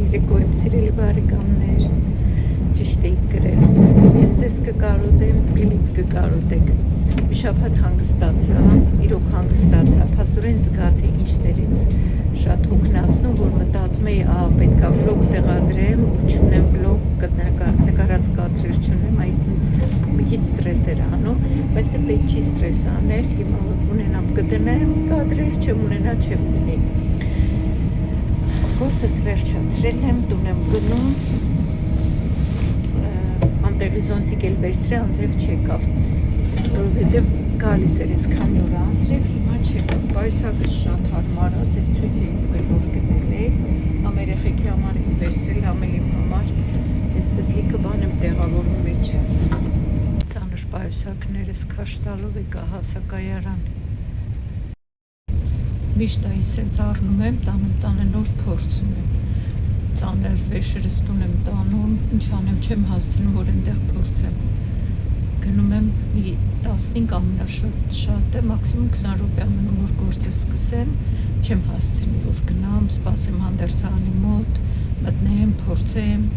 երեկո իմ սիրելի բարեկամներ, ճիշտ եք գրել, ես ձեզ կկարոտեմ, գլից կկարոտեք, մի շաբաթ հանգստացա, իրոք հանգստացա, փաստորեն զգացի ինչներ ինձ շատ հոգնածնում, որ մտածում էի, պետքա վլոգ տեղադրեմ, ու չունեմ վլոգ, նկարած կադրեր չունեմ, այդ ինձ մի քիչ ստրես էր անում, բայց դե պետք չի ստրես անել, հիմա ունենամ կդնեմ կադրեր, չեմ ունենա չեմ դնի։ Գործս վերջացրել եմ, տուն եմ գնում, անտեղի զոնցիկ էլ վերցրել, անձրև չեկավ, որովհետև գալիս էր այսքան օր անձրև, հիմա չեկավ, պայուսակը շատ հարմար, ձեզ ցույց էի տվել, որ գնել է, համ երեխեքի համար եմ վերցրել, համ էլ իմ համար, այսպես լիքը բան եմ տեղավորում մեջը։ Ծանր պայուսակներս քաշ տալով եկա հասակայարան։ Միշտ այս սենց առնում եմ, տանը նոր փորձում եմ, ծանր վեշերս տուն եմ տանում, ինչ անեմ չեմ հասցնում, որ այնտեղ փորձեմ, գնում եմ մի 15 ամենաշատը, մաքսիմում 20 րոպե մնում, որ գործը սկսեմ, չեմ հասցնի, որ գնամ, սպասեմ հանդերձանի մոտ, մտնեմ, փորձեմ,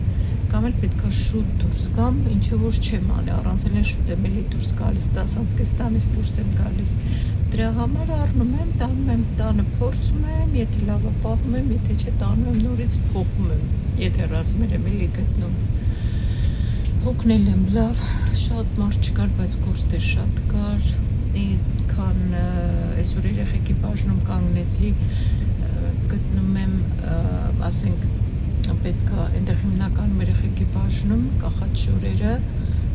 կամ էլ պետքա շուտ դուրս գամ, ինչը որ չեմ անի, առանց էլ շուտ եմ էլի դուրս գալիս, 10-ից տանից դուրս եմ գալիս, դրա համար առնում եմ, տանում եմ տանը փորձում եմ, եթե լավը պահում եմ, եթե չէ տանում եմ նորից փոխում եմ, եթե ռազմեր եմ էլի գտնում, հոգնել եմ լավ, շատ մարդ չկար, բայց գործեր շատ կար, քան այսօր երեխեքի բաժնում կանգնեցի, գտնում եմ, ասենք, պետքա այնտեղ հիմնականում երեխեքի բաժնում կախած շորերը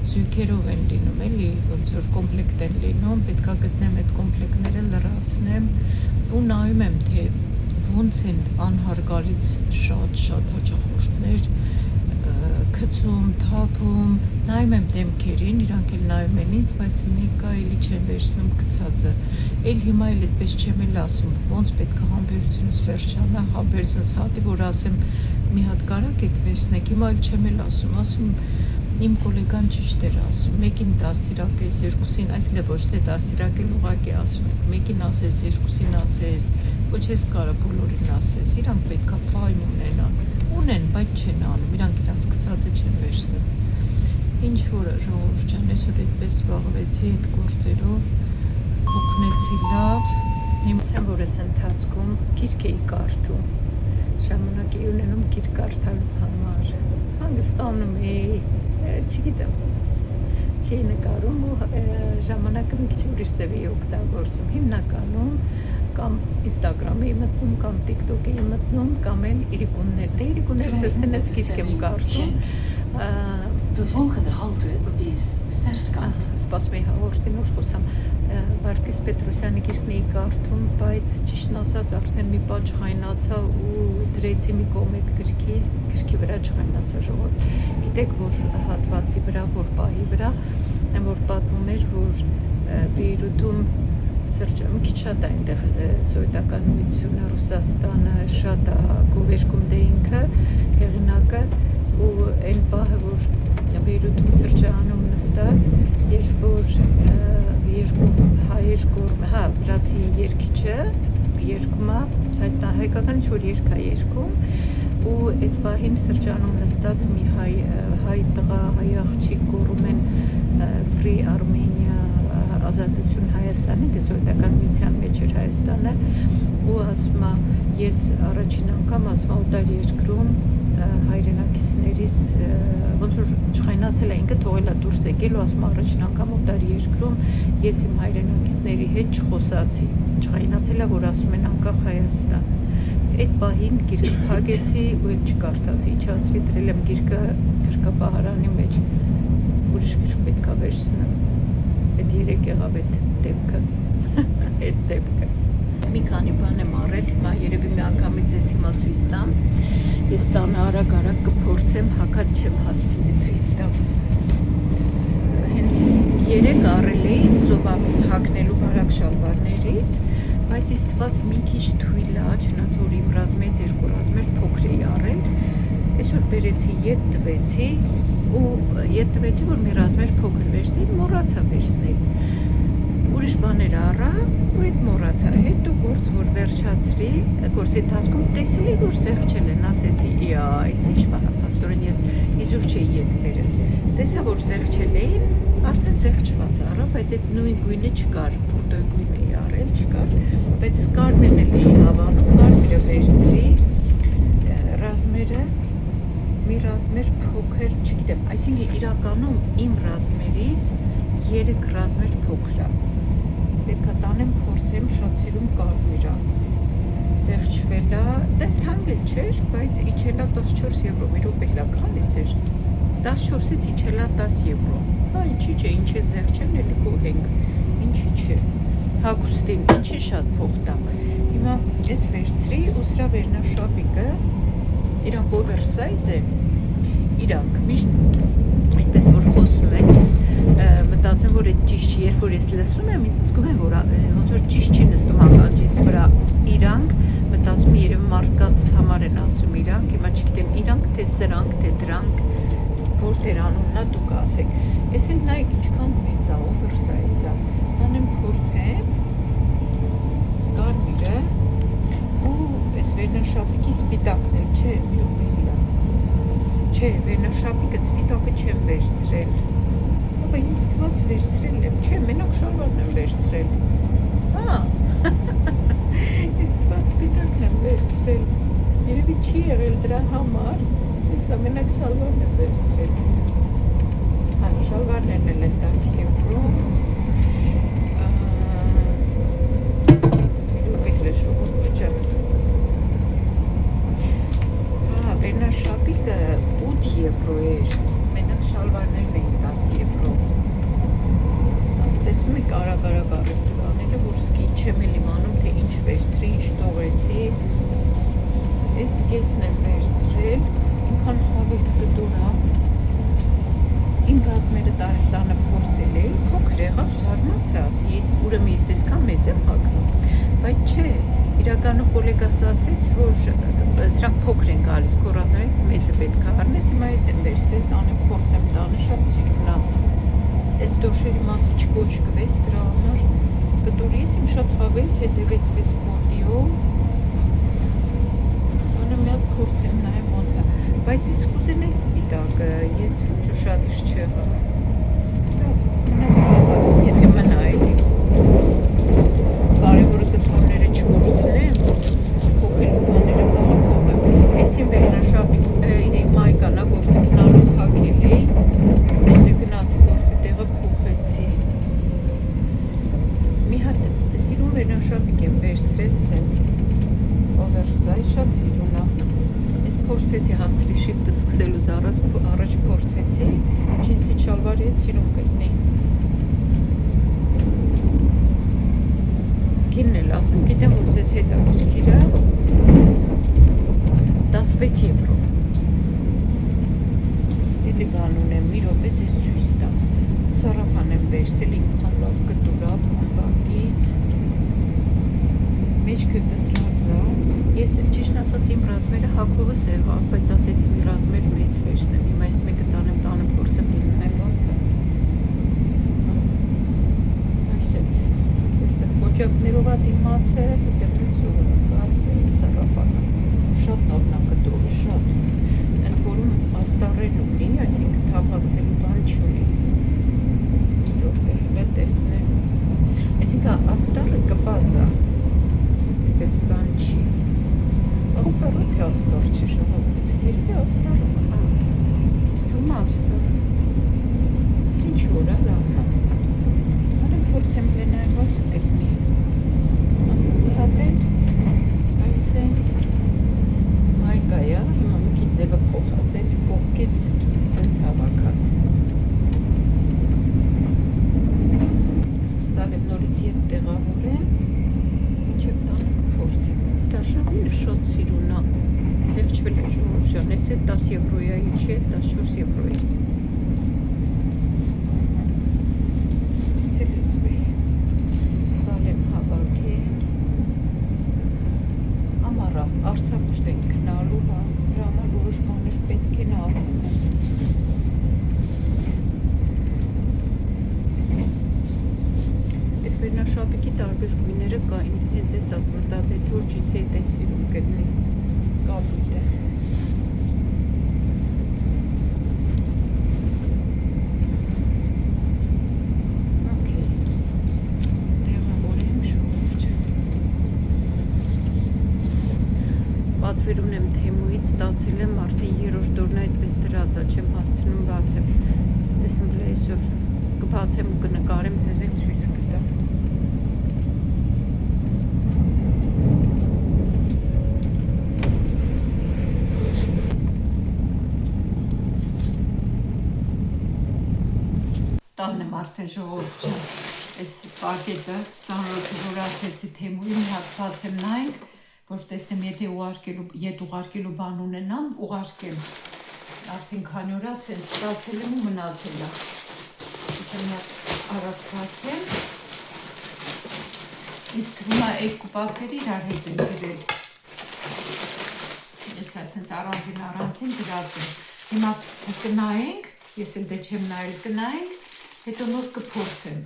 զույգերով են լինում, էլի, ոնց որ կոմպլեկտ են լինում, պետքա գտնեմ այդ կոմպլեկտները, լրացնեմ ու նայում եմ, թե ոնց են անհարգալից շատ հաճախորդներ գցում, թափում, նայում եմ դեմքերին, իրանք էլ նայում են ինձ, բայց մեկը էլի չեն վերցնում գցածը, էլ հիմա էլ այդպես չեմ էլ ասում, ոնց պետքա համբերությունս վերջանա, համբերությունս հատի, որ ասեմ մի հատ կարակ էդ վերցնեք, հիմա էլ չեմ էլ ասում իմ կոլեգան ճիշտ էր ասում, մեկին դաստիարակես, երկուսին, այսինքն ոչ թե դաստիարակել ուղղակի ասում եք, մեկին ասես, երկուսին ասես, ոչ ես կարա բոլորին ասես, իրանք պետքա ֆայն ունեն, բայց չեն անում, իրանք իրանց գցածը չեն վերցնում։ Ինչ որ ժողովուրդ ջան, այսօր այդպես զբաղվեցի այդ գործերով, հոգնեցի լավ, հիմա որ ես ընթացքում գիրք էի կարդում, ժամանակ էի ունենում գիրք կարդալու համար, հանգստանում էի, չգիտեմ, չի նկարում ու ժամանակը մի քիչ ուրիշ ձև էի օգտագործում, հիմնականում կամ Instagram էի մտնում, կամ TikTok էի մտնում, կամ էլ իրիկուններ, դե իրիկուններ սեստենեց գիրք եմ կարդում, De volgende halte is Serskamp. Սպասում էի հաղորդին որ խոսամ, Վարդգես Պետրոսյանի գիրքն էի կարդում, բայց ճիշտն ասած արդեն մի պահ չխայնացա ու դրեցի մի կողմ այդ գրքի վրա չխայնացա ժողովուրդ։ Գիտեք, որ հատվածի վրա, որ պահի վրա, որ պատմում էր, որ Բեյրութում մի քիչ շատ է այնտեղ սովետական միությունը, Ռուսաստանը շատ է գովերգում դե ինքը, հեղինակը ու այն պահը, որ Բեյրութում սրճարանում նստած, երբ որ երկու հայեր վրացի երգիչը երգում է, հայկական ինչ-որ երգ է երգում ու այդ պահին սրճարանում նստած մի հայ տղա, հայ աղջիկ գոռում են Free Armenia, ազատություն Հայաստանի, դե սովետական միության մեջ էր Հայաստանը ու ասում է, ես առաջին անգամ ասում օտար երկրում հայրենակիցներիս ոնց որ չխայնացել է ինքը թողել է դուրս եկել ու ասում առաջին անգամ օտար երկրում ես իմ հայրենակիցների հետ չխոսացի, չխայնացել է, որ ասում են անկախ Հայաստան։ Այդ պահին գիրքը փակեցի ու էլ չկարդացի, իջացրի, դրել եմ գիրքը գրքապահարանի մեջ, ուրիշ գիրք պետք է վերցնեմ։ Այդ երեք եղավ այդ դեպքը։ Մի քանի բան եմ առել, հիմա երևի մի անգամից ես հիմա ցույց տամ, ես տանը արագ կփորձեմ, հակած չեմ հասցնի ցույց տամ։ Հենց երեք առել էի ծովափին հագնելու արագ շալվարներից, բայց ինձ թվաց մի քիչ թույլ է, չնայած որ իմ ռազմից երկու ռազմեր փոքր էի առել, այսօր բերեցի ետ տվեցի, որ մի ռազմեր փոքր վերցնեի, մոռացա վերցնել։ ուրիշ բաներ առա ու այդ մոռացա։ Հետո գործ որ վերջացրի, գործի ընթացքում տեսել էի, որ զեղչել են, ասեցի՝ «Իա, այս ինչ բան է, փաստորեն ես իզուր չէի ետ բերել»։ Տեսա, որ զեղչել էին, արդեն զեղչված առա, բայց այդ նույն գույնը չկար, բուրդոյ գույն էի առել, չկար, բայց ես կարմիրն էլ էի հավանում, կարմիրը վերցրի, ռազմերը, մի ռազմեր փոքր, չգիտեմ, այսինքն իրականում իմ ռազմերից 3 ռազմեր փոքր է։ Պետք է տանեմ փորձեմ, շատ սիրում կարմիրա։ Զեղչվել է, դες թանկ չէր, բայց իջել է 14 եվրո, մի րոպե քանիս էր։ 14-ից իջել է 10 եվրո։ Հա, ինչի՞ չէ, ինչ է զեղչել, էլի գոհենք։ Ինչի՞ չէ։ Հագուստին ինչի շատ փող տանք։ Հիմա ես վերցրի ու սրա վերնաշապիկը, իրանք օվերսայզ են, իրանք միշտ այդպես որ խոսում են, ես մտածում որ այդ ճիշտ չի, երբ որ ես լսում եմ, զգում եմ որ ոնց որ ճիշտ չի նստում ականջիս վրա, իրանք մտածում երևի մարդկանց համար են ասում իրանք, հիմա չգիտեմ իրանք թե սրանք թե դրանք որ դեր անունն է դուք ասեք, ես էլ նայեք ինչքան մեծ է օվերսայզը, տանեմ փորձեմ, կարմիրը ու այս վերնաշապիկի սպիտակն էլ չէ, մի րոպե չէ, վերնաշապիկը սպիտակը չեմ վերցրել, ապա ինձ թված վերցրել եմ, չէ, մենակ շալվարն եմ վերցրել, հա, ինձ թված սպիտակն եմ վերցրել, երևի չի եղել դրա համար, ես ամենակ շալվարն եմ վերցրել, հա, շալվարներն էլ են 10 եվրո, վերնաշապիկը 8 եվրո էր, մենակ շալվարներն էին 10 եվրո, տեսնում եք արագ-արագ առևտուրաները, որ սկի չեմ էլ իմանում, թե ինչ վերցրի, ինչ տողեցի, ես կեսն եմ վերցրել, ինքան հավես կտուրա, իմ ռազմերը տանը փորձել էի, փոքր եղավ, զարմացած, ուրեմն ես այսքան մեծ եմ հագնում, բայց չէ, իրականում կոլեգաս ասեց, որ սրանք փոքր են գալիս, քո ռազմերից մեծը պետք է առնես, հիմա ես եմ վերցրել, տանը փորձեմ տանը, շատ սիրուն է, այս դոշերի մասը չկոչկվեց, դրա համար կտուրի ես իմ շատ հավես, հետև այսպես կոտիով, տանը մի հատ փորձեմ նայեմ ոնց է, բայց ես կուզենայի սպիտակը, ես ոնց ու շատ իշ չեղա, մնացվատա, եթե մնա էլի, կարևորը կտրոնները չկործնեմ, փոխելու բաները բաղապող եմ, այսին վերնաշապիկ մայկանա գործի գնալուց հակել էի, գնացի գործի տեղը փոխեցի, մի հատ սիրուն վերնաշապիկ եմ վերցրել սենց, օվերսայզ, շատ սիրուն է, ես փորձեցի հասցրի շիֆտը սկսելուց առաջ փորձեցի, ջինսի շալվարի հետ սիրուն կլինի, գինն էլ ասեմ, գիտեմ որ ձեզ հետաքրքիր է 16 եվրո էլի բան ունեմ, մի րոպե ձեզ ցույց տամ սարավան եմ վերցրել ինքան լավ կտուրա բամբակից մեջքը կտրած է ես ճիշտ ասած իմ ռազմերը հագովս եղավ, բայց ասեցի մի ռազմեր մեծ վերցնեմ, հիմա այս մեկը տանեմ փորձեմ լինեմ ոնց է այսեց Կոճակներով է դիմացը, հետևից ասել սարավանը, շատ նավնակտորը, շատ, ընդ որում աստարել ունի, այսինքն թափացելու բան չունի, րոպե հելը տեսնեմ, այսինքն աստարը կպած է, պես բան չի, աստարը թե աստար չի ժողովուրդ, երբե աստարը, ես թվում է աստարը, ինչ որ է լավն է, արեմ փորձեմ լենայ ոնց կլինի, հատել, այսենց մայկա է, հիմա մի քիչ ձևը փոխած է, կողքից սենց հավաքած։ Ծալեմ նորից ետ տեղավորեմ, ինչև տանը կփորձեմ։ Ստաշավինը շատ սիրուն է, զեղչվել է ժողովրդյան, ես էլ 10 եվրոյա իջել, 14 եվրոյից։ Ես էլ այսպես ծալեմ հավաքի։ Արցախ ենք գնալու, դրա համար որոշ բաներ պետք են առնում։ Այս վերնաշապիկի տարբեր գույները կային, հենց ես մտածեցի, որ ջինսի հետ էս սիրում գտնի կապույտ է։ Okay. Տեղավորեմ շողուրջը։ Պատվեր ունեմ Թեմուից, ստացել եմ արդեն 3-րդ օրն այդպես դրած է, չեմ հասցնում բացեմ։ Տեսնեմ բլա այսօր կբացեմ ու կնկարեմ, ձեզ էլ ցույց կտամ։ Տանն եմ արդեն ժողովուրդ ջան, այս պակետը ծանրոցը, որ ասեցի Թեմուի մի հատ բացեմ նայենք, որ տեսնեմ, եթե ետ ուղարկելու բան ունենամ, ուղարկեմ։ Արդեն քանի օր է սենց ստացել եմ ու մնացել է։ Իսկ մի հատ արագ բացեմ։ Իսկ հիմա երկու պատվերը իրար հետ եմ գրել։ Ես ասենց առանձին դրած եմ։ Հիմա կնայենք, ես էլ դե չեմ նայել, կնայենք, հետո նոր կփորձեմ։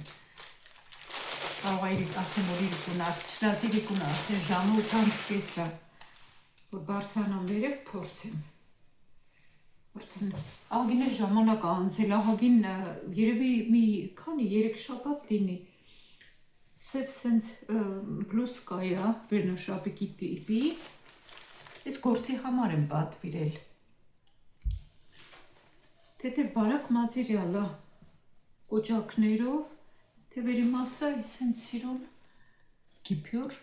Կարող է ասեմ, որ իրիկունար, չնած իրիկունար, ասեն ժամը 8:30 է, որ բարսանամ վերև փորձեմ։ Ահագին էլ ժամանակ անցել, ահագին երևի մի քանի 3 շաբաթ լինի։ Սև սենց բլուսկա է, վերնաշապիկի տիպի։ Ես գործի համար եմ պատվիրել։ Թեթև բարակ մատերիալ է, կոճակներով, թևերի մասը սենց սիրուն գիպյուր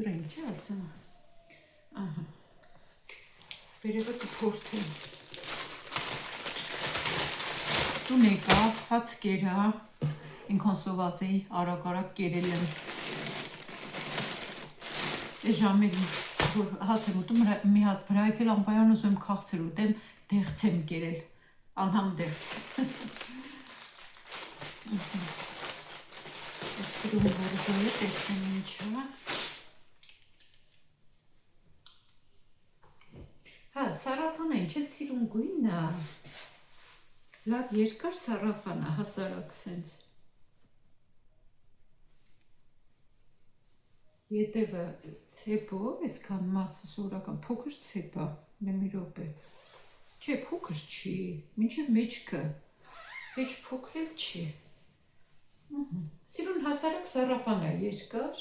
է ինչ է ասում։ Ահա, վերևը կփորձեմ։ Տուն եկա, հաց կերա, ինքան սոված էի, արագ կերել եմ։ Այս ժամերին, որ հաց եմ ուտում, մի հատ վրայից էլ անպայման ուզում եմ քաղցր ուտեմ, դեղց եմ կերել, անհամ դեղց։ Սիրում որգոյը, տեսնեմ ինչա։ Հա, սարավանը ինչ էլ սիրում գույնն է։ Լավ երկար սարավան է, հասարակ սենց։ Ետևը ցեպով, այսքան մասը սորական, փոքր ցեպ է, մի րոպե։ Չէ, փոքր չի, մինչև մեջքը, հեչ փոքր էլ չի։ Սիրուն հասարակ սարավան է, երկար։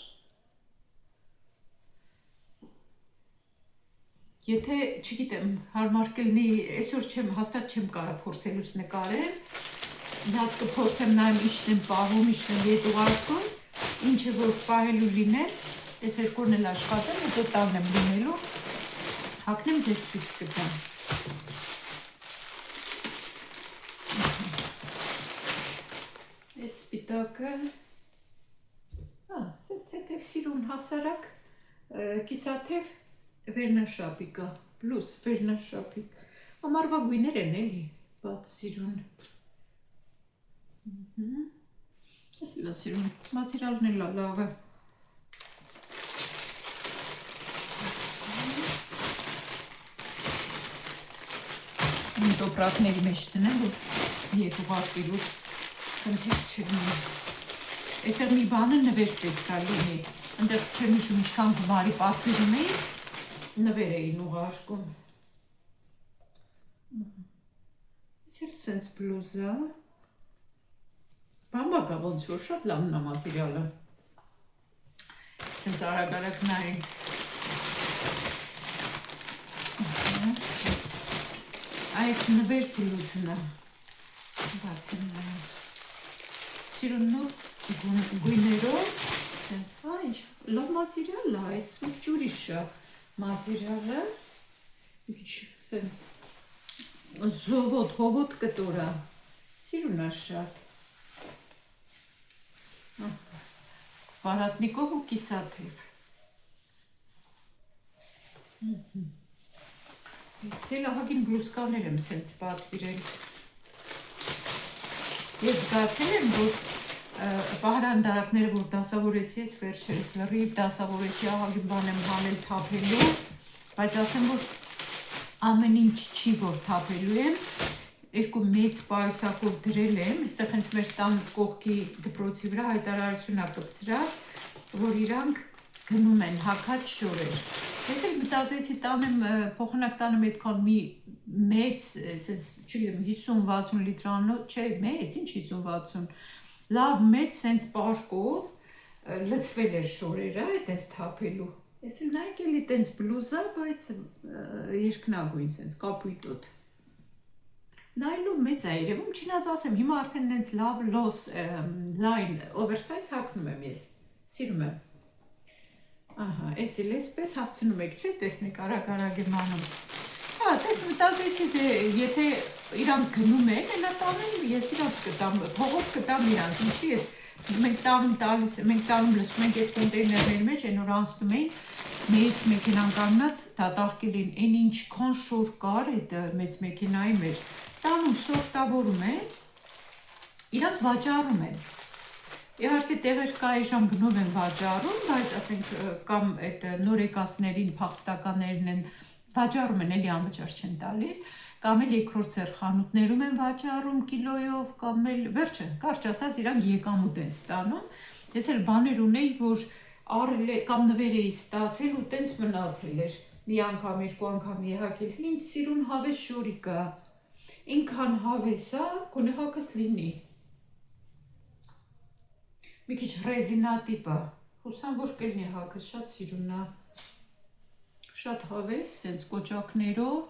Եթե, չգիտեմ, հարմար կլինի, այսօր հաստատ չեմ կարա փորձելուց նկարել, մի հատ կփորձեմ նայեմ ինչն եմ պահում, ինչն եմ ետ ուղարկում, ինչը որ պահելու լինել, այս երկրն էլ աշխատեմ, հետո տանն եմ լինելու, հագնեմ ձեզ ցույց կտամ։ Այս սպիտակը, սես թեթև սիրուն հասարակ, կիսաթև վերնաշապիկը, բլուս վերնաշապիկ, ամարվա գույներ են էլի, բաց սիրուն։ Ես էլ սիրուն, մատերիալն էլ լավ է։ Իմ տոպրակների մեջ տնեմ, որ ետ ուղարկելուց խնդիր չլինի։ Այստեղ մի բանը նվեր պետք է լինի, ընդեղ չեմ հիշում ինչքան գումարի պատվիրում էի, նվեր էին ուղարկում։ Ես էլ սենց բլուզա, բամբակա ոնց որ շատ լավն է մատերիալը։ Սենց արագ նայենք։ Այս նվեր բլուզն է, բացեմ նայեմ։ Սիրուն նոր գույներով, սենց, ինչ, լավ մատերիալ է, այս մի ջուրիշ է մատերիալը, սենց, հովոտ կտոր է, սիրուն է շատ։ Վարատնիկով ու կիսաթև։ Ես էլ ահագին բլուսկաներ եմ սենց պատվիրել։ Ես զգացել եմ, որ պահարան դարակները, որ դասավորեցի, ես վերջերս լրիվ դասավորեցի, ահագին բան եմ հանել թափելու, բայց ասեմ, որ ամեն ինչ չի, որ թափելու եմ, երկու մեծ պայուսակով դրել եմ, այստեղ հենց մեր տան կողքի դպրոցի վրա հայտարարություն ա կպցրած, որ իրանք գնում են հագած շորեր։ Ես էլ մտածեցի տանեմ փոխանակ տանեմ այդքան մի մեծ, չգիտեմ 50-60 լիտրանոց, չէ, մեծ, ինչ 50-60, լավ մեծ սենց պարկով լցվել էր շորերը, այտենց թափելու։ Ես էլ նայեք էլի տենց բլուզա, բայց երկնագույն սենց կապույտոտ։ Նայելու մեծ է երևում, չնայած ասեմ, հիմա արդեն նենց լավ լոս լայն օվերսայզ հագնում եմ ես, սիրում եմ։ Ահա, ես էլ էսպես հասցնում եք, չէ, տեսնեք, արագ եմ անում։ Հա, տես մտածեցի, դե եթե իրանք գնում են, այնա տանում ես իրանք կտամ, փողոց կտամ իրանք, ինչի ես մենք տանում լսում ենք այդ կոնտեյներների մեջ, այն որ անցնում էին, մեծ մեքենան կանգնած դատարկել են, այն ինչքան շոր կար այդ մեծ մեքենայի մեջ, տանում սորտավորում են, իրանք վաճառում են։ Իհարկե տեղեր կա այժմ գնով են վաճառում, բայց ասենք կամ այդ նորեկացներին, փախստականներին են վաճառում են, էլի անվճար չեն տալիս, կամ էլ երկրորդ ձեռ խանութներում են վաճառում կիլոյով, կամ էլ վերջը, կարճ ասած իրանք եկամուտ են ստանում։ Ես էլ բաներ ունեի, որ առել կամ նվեր էի ստացել ու տենց մնացել էր։ Մի անգամ, երկու անգամ եղակել, ինչ սիրուն հավես շորի կա։ Ինքան հավես է, գոնե հակս լինի։ Մի քիչ ռեզինատիպ է։ Հուսամ որ կլինի հակս, շատ սիրուն է։ Շատ հավես, սենց կոճակներով։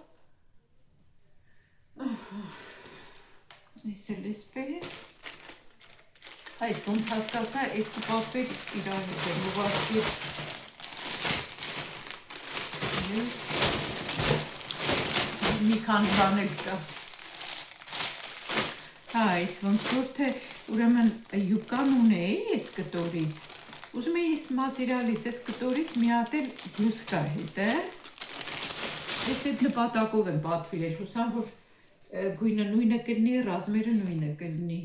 Ես էլ էսպես։ Այս ոնց հասկացա, երկու կապեր իրար հետ են ուղղակի։ Ես մի քանի բան էլ կա։ Հա, այս ոնց որ թե ուրեմն յուբկան ունեի այս կտորից։ Ուզում էի ես մատերիալից, այս կտորից մի հատ էլ բլուզկա հետը։ Ես այդ նպատակով եմ պատվիրել, հուսամ որ գույնը նույնը կլինի, ռազմերը նույնը կլինի։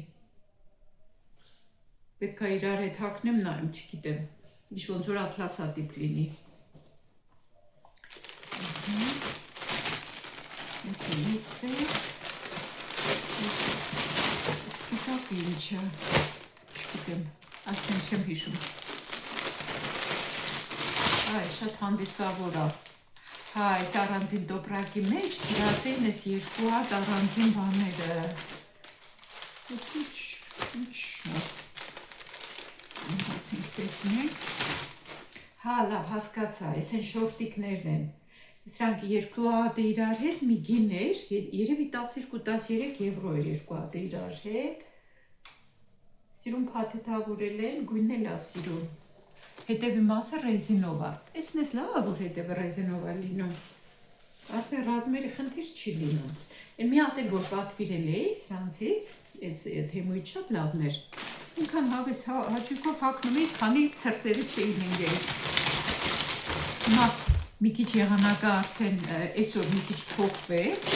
Պետք է իրար հետ հագնեմ, նայեմ, չգիտեմ, ինչ ոնց որ ատլասատիպ լինի։ Ես էլ իսպես, սպիտակ ինչը, չգիտեմ, ասեն չեմ հիշում։ Այ, շատ հանդիսավոր է։ Հա, այս առանձին տոպրակի մեջ դրած էին այս երկու հատ առանձին բաները։ Ես ինչ Հացինք տեսնենք։ Հա, լավ, հասկացա, այս են շորտիկներն են։ Սրանք երկու հատը իրար հետ մի գին էր, երևի 12-13 եվրո էր երկու հատը իրար հետ։ Սիրուն փաթեթավորել են, գույնն էլ է սիրուն։ Հետևի մասը ռեզինով է։ Էսն էս լավ է, որ հետևը ռեզինով է լինում։ Արդեն ռազմերի խնդիր չի լինում։ Են մի հատ էլ որ պատվիրել էի սրանցից, այս թեմույթ շատ լավն էր։ Ինքան հավես հաճույքով հագնում էի, քանի ցրտերը չէին հենգել։ Հիմա մի քիչ եղանակը արդեն այսօր մի քիչ փոխվեց։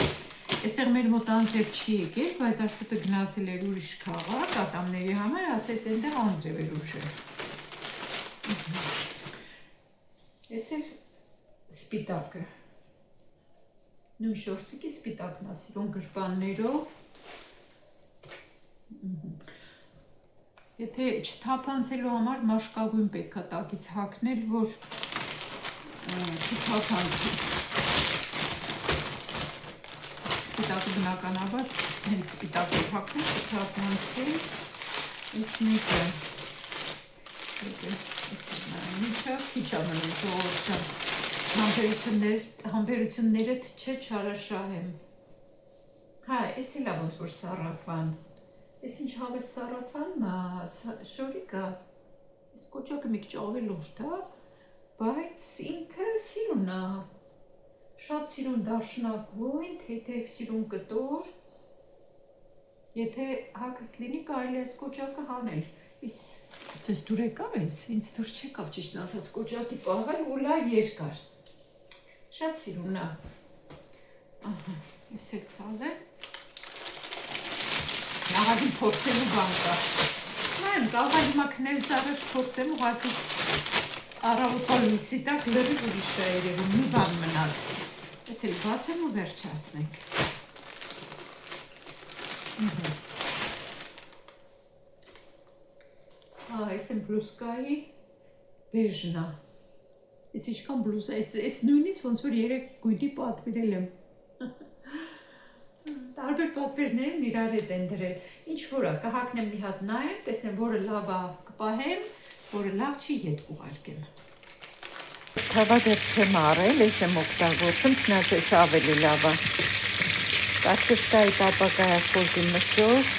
Այստեղ մեր մոտ անձրև չի եկել, բայց Աշոտը գնացել էր ուրիշ քաղաք, ատամների համար, ասեց այնտեղ անձրև էր ուժել։ Ես էլ սպիտակը։ Նույն շորցիկի սպիտակն է, սիրուն գրպաններով։ Եթե չթափանցելու համար մաշկագույն պետք է տակից հագնել, որ չթափանցի։ Սպիտակը բնականաբար հենց սպիտակ է հագնել, չթափանցի։ Այս մեկը ինչը քիչ ամենում ժողովրդան համբերություններդ չէ չարաշահեմ։ Հա, ես էլ ոնց որ սարաֆան։ Ես ինչ հավես սարաֆան, շորիկա, ես կոճակը մի քիչ ավելորդ է, բայց ինքը սիրուն է, շատ սիրուն դաշնակույն, թեթև սիրուն կտոր, եթե հագս լինի կարելի է այս կոճակը հանել, Ձեզ դուր եկավ ես, ինձ դուր չեկավ ճիշտ ասած կոճակի պահվել ու լա երկար, շատ սիրուն է, ահա, ես էլ ծալեմ, Աղագին փորձելու բան կա, նայեմ, կաղա հիմա քնելուց առաջ փորձեմ ուղղակի առավոտվա լույսի տակ լրիվ ուրիշ է երևում, մի բան մնաց, ես էլ բացեմ ու վերջացնենք, Այս են բլուսկայի բեժնա։ Ես ինչքան բլուզա, այս նույնից ոնց որ 3 գույնի պատվիրել եմ։ Տարբեր պատվերներն իրար հետ են դրել։ Ինչ որ է, կհակնեմ մի հատ նայեմ, տեսնեմ, որը լավ է կպահեմ, որը լավ չի ետ կուղարկեմ։ Թավա դեռ չեմ արել, ես եմ օգտագործում, չնայած ես ավելի լավ է։ Կարտոֆտայի տապակայախոզի մսով,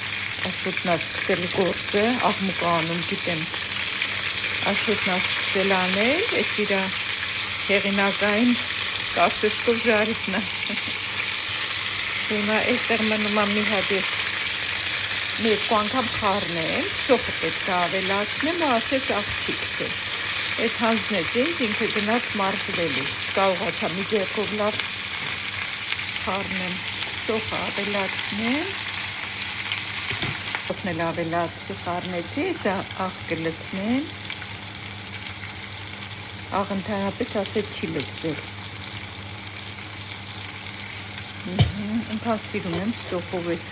Աշոտն է սկսել գործը, աղմուկը անում գիտեմ։ Աշոտն է սկսել անել, ես իրա հեղինակային կարտոֆտով ժարիքն է։ Հիմա այստեղ մնում է մի հատ ես մի երկու անգամ խառնեմ, սոխը պետք է ավելացնեմ ու ասեց աղջիկս է։ Այդ հանձնեց ինձ, ինքը գնաց մարզվելու, կարողացա մի ձեռքով լավ խառնեմ, սոխը ավելացնեմ, սոխն էլ ավելացի խառնեցի, հեսա աղ կլցնեմ, աղ ընդհանրապես ասեց չի լցվել, ընդհան սիրում եմ սոխով ես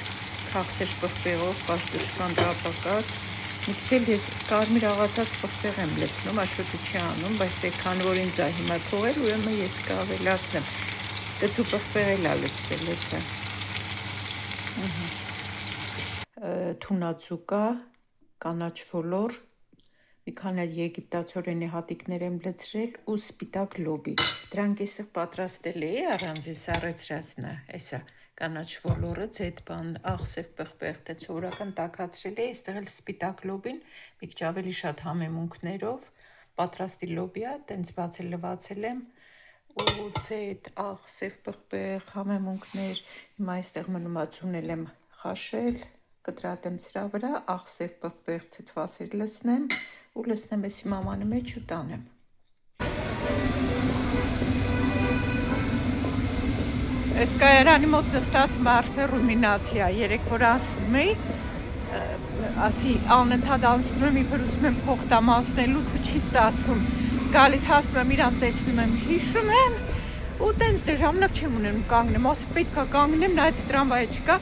քաղցր պղպեղով, կարտոշկան դրապակած, մի քիչ էլ ես կարմիր աղացած պղպեղ եմ լցնում, Աշոտը չի անում, բայց քանի որ ինձ է հիմա թողել, ուրեմն ես կավելացնեմ, դու պղպեղ էլ ա լցվել հեսա։ Թունածուկա, կանաչ ոլոր, մի քանի եգիպտացորենի հատիկներ եմ լցրել ու սպիտակ լոբի։ Դրանք էսեղ պատրաստել էի առանձին սառեցրածնա, հեսա կանաչ ոլորը, ձետ բան, աղսև պղպեղ, թե սովորական տաքացրել էի, այստեղ էլ սպիտակ լոբին, մի քիչ ավելի շատ համեմունքներով, պատրաստի լոբի է, տենց բացել լվացել եմ, ու ձետ, աղսև պղպեղ, համեմունքներ, հիմա այստեղ մնում է ծունել եմ խաշել, կտրատեմ սրա վրա, աղսև պղպեղ թթվասեր լցնեմ ու լցնեմ էսի մամանի մեջ ու տանեմ։ Այս կայարանի մոտ նստած մարդը ռումինացիա, երեք որ ասում էի, ասի անընդհատ անցնում եմ, իբր ուզում եմ փոխտամասնելուց ու չի ստացվում, գալիս հասնում եմ իրան տեսնում եմ, հիշում եմ ու տենց դե ժամանակ չեմ ունենում կանգնեմ, ասի պետք է կանգնեմ, նայեցի տրամվայը չկա,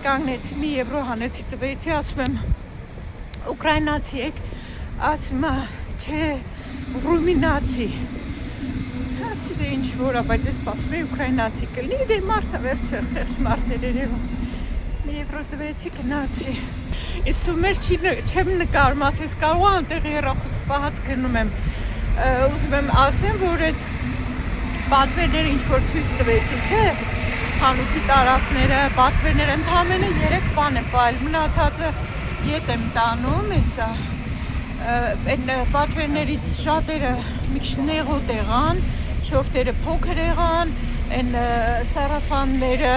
կանգնեցի, մի եվրո հանեցի տվեցի, ասում եմ ուկրաինացի եք, ասում է չէ, ռումինացի, ասի դե ինչ որ է, բայց ես սպասում էի ուկրաինացի կլինի, դե մարդը վերջը խեղճ մարդեր երևում, մի եվրո տվեցի գնացի, ես թվում էր չեմ նկարում, ասես կարող եմ տեղի հեռախոսը պահած գնում եմ, ուզում եմ ասեմ, որ այդ պատվերները ինչ որ ցույց տվեցի, չէ, խանութի տարածները, պատվերները ընդամենը 3 բան եմ պահել, մնացածը ետ եմ տանում, հեսա, այդ պատվերներից շատերը մի քիչ նեղոտ եղան, շորտերը փոքր եղան, այն սարաֆանները,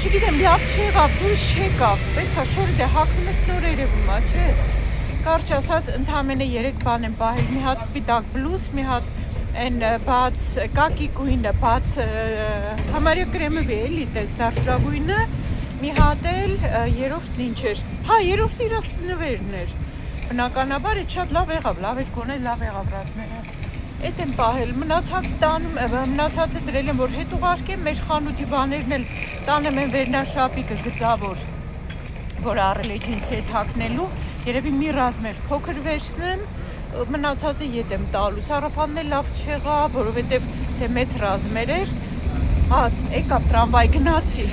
չգիտեմ, լավ չեղավ, դուրս չեկավ, պետք է շորը դե հագնում ես նոր երևում է, չէ, կարճ ասած ընդամենը 3 բան եմ պահել, մի հատ սպիտակ բլուզ, մի հատ այն բաց կակի գույնը, բաց համարյա կրեմովի էլի տես դարշրագույնը, մի հատ էլ երորդն ինչ էր, հա երորդը իրաց նվերն էր, բնականաբար էդ շատ լավ եղավ, լավ էր կոնել, լավ եղավ ռազմերը, էդ եմ պահել, մնացածը դրել եմ, որ հետ ուղարկեմ, մեր խանութի բաներն էլ տանեմ են վերնաշապիկը գծավոր, որ առել է ջինսի հետ հակնելու, երևի մի ռազմեր փոքր վերցնեմ, մնացածը ետ եմ տալու, սարաֆանն էլ լավ չեղավ, որովհետև մեծ ռազմեր էր, եկավ տրամվայ գնացի,